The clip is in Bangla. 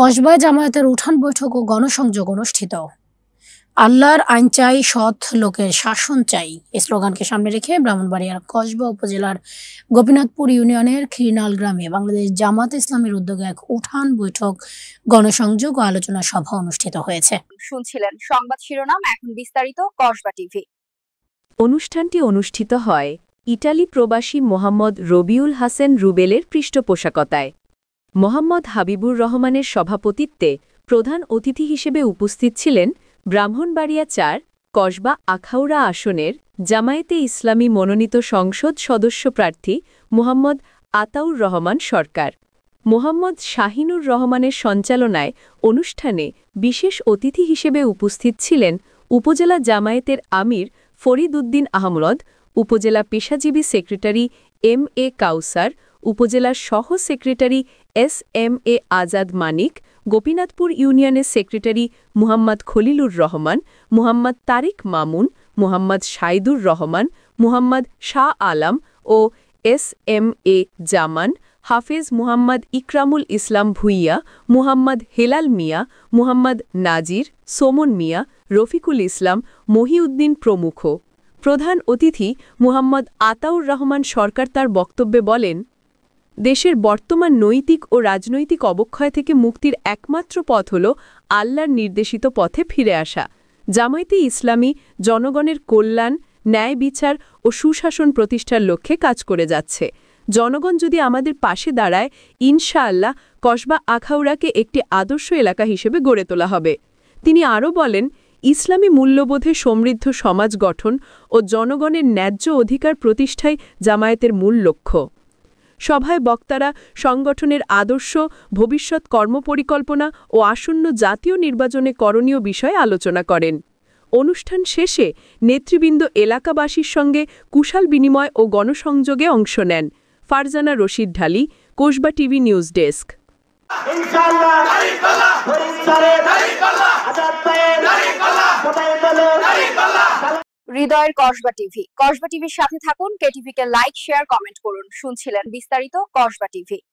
কসবায় জামায়াতের উঠান বৈঠক ও গণসংযোগ অনুষ্ঠিত। আল্লাহর আইন চাই, সৎ লোকের শাসন চাই এই স্লোগানকে সামনে রেখে ব্রাহ্মণবাড়িয়ার কসবা উপজেলার গোপীনাথপুর ইউনিয়নের খিরনাল গ্রামে বাংলাদেশ জামাত ইসলামীর উদ্যোগে এক উঠান বৈঠক, গণসংযোগ ও আলোচনা সভা অনুষ্ঠিত হয়েছে। শুনছিলেন সংবাদ শিরোনাম, এখন বিস্তারিত। কসবা টিভি। অনুষ্ঠানটি অনুষ্ঠিত হয় ইটালি প্রবাসী মোহাম্মদ রবিউল হাসান রুবেলের পৃষ্ঠপোষকতায়। মোহাম্মদ হাবিবুর রহমানের সভাপতিত্বে প্রধান অতিথি হিসেবে উপস্থিত ছিলেন ব্রাহ্মণবাড়িয়া ৪ কসবা আখাউড়া আসনের জামায়াতে ইসলামী মনোনীত সংসদ সদস্য প্রার্থী মোহাম্মদ আতাউর রহমান সরকার। মোহাম্মদ শাহিনুর রহমানের সঞ্চালনায় অনুষ্ঠানে বিশেষ অতিথি হিসেবে উপস্থিত ছিলেন উপজেলা জামায়াতের আমির ফরিদ উদ্দিন আহমদ, উপজেলা পেশাজীবী সেক্রেটারি এম.এ. কাউসার, উপজেলার সহ সেক্রেটারি এস.এম.এ. আজাদ মানিক, গোপীনাথপুর ইউনিয়নের সেক্রেটারি মুহাম্মদ খলিলুর রহমান, মুহাম্মদ তারিক মামুন, মুহাম্মদ সাইদুর রহমান, মুহাম্মদ শাহ আলম ও এস.এম.এ. জামান, হাফেজ মুহাম্মদ ইকরামুল ইসলাম ভুইয়া, মুহাম্মদ হেলাল মিয়া, মুহাম্মদ নাজির, সোমন মিয়া, রফিকুল ইসলাম, মহিউদ্দিন প্রমুখ। প্রধান অতিথি মুহাম্মদ আতাউর রহমান সরকার তার বক্তব্যে বলেন, দেশের বর্তমান নৈতিক ও রাজনৈতিক অবক্ষয় থেকে মুক্তির একমাত্র পথ হল আল্লাহর নির্দেশিত পথে ফিরে আসা। জামায়াতে ইসলামী জনগণের কল্যাণ, ন্যায় বিচার ও সুশাসন প্রতিষ্ঠার লক্ষ্যে কাজ করে যাচ্ছে। জনগণ যদি আমাদের পাশে দাঁড়ায়, ইনশাআল্লাহ কসবা আখাউড়াকে একটি আদর্শ এলাকা হিসেবে গড়ে তোলা হবে। তিনি আরও বলেন, ইসলামী মূল্যবোধে সমৃদ্ধ সমাজ গঠন ও জনগণের ন্যায্য অধিকার প্রতিষ্ঠাই জামায়াতের মূল লক্ষ্য। সভায় বক্তারা সংগঠনের আদর্শ, ভবিষ্যৎ কর্মপরিকল্পনা ও আসন্ন জাতীয় নির্বাচনে করণীয় বিষয়ে আলোচনা করেন। অনুষ্ঠান শেষে নেতৃবৃন্দ এলাকাবাসীর সঙ্গে কুশল বিনিময় ও গণসংযোগে অংশ নেন। ফারজানা রশিদ ঢালি, কসবা টিভি নিউজ ডেস্ক। হৃদয়ের কসবা টিভি। কসবা টিভির সাথে থাকুন, কেটিভিকে লাইক, শেয়ার, কমেন্ট করুন। শুনছিলেন বিস্তারিত কসবা টিভি।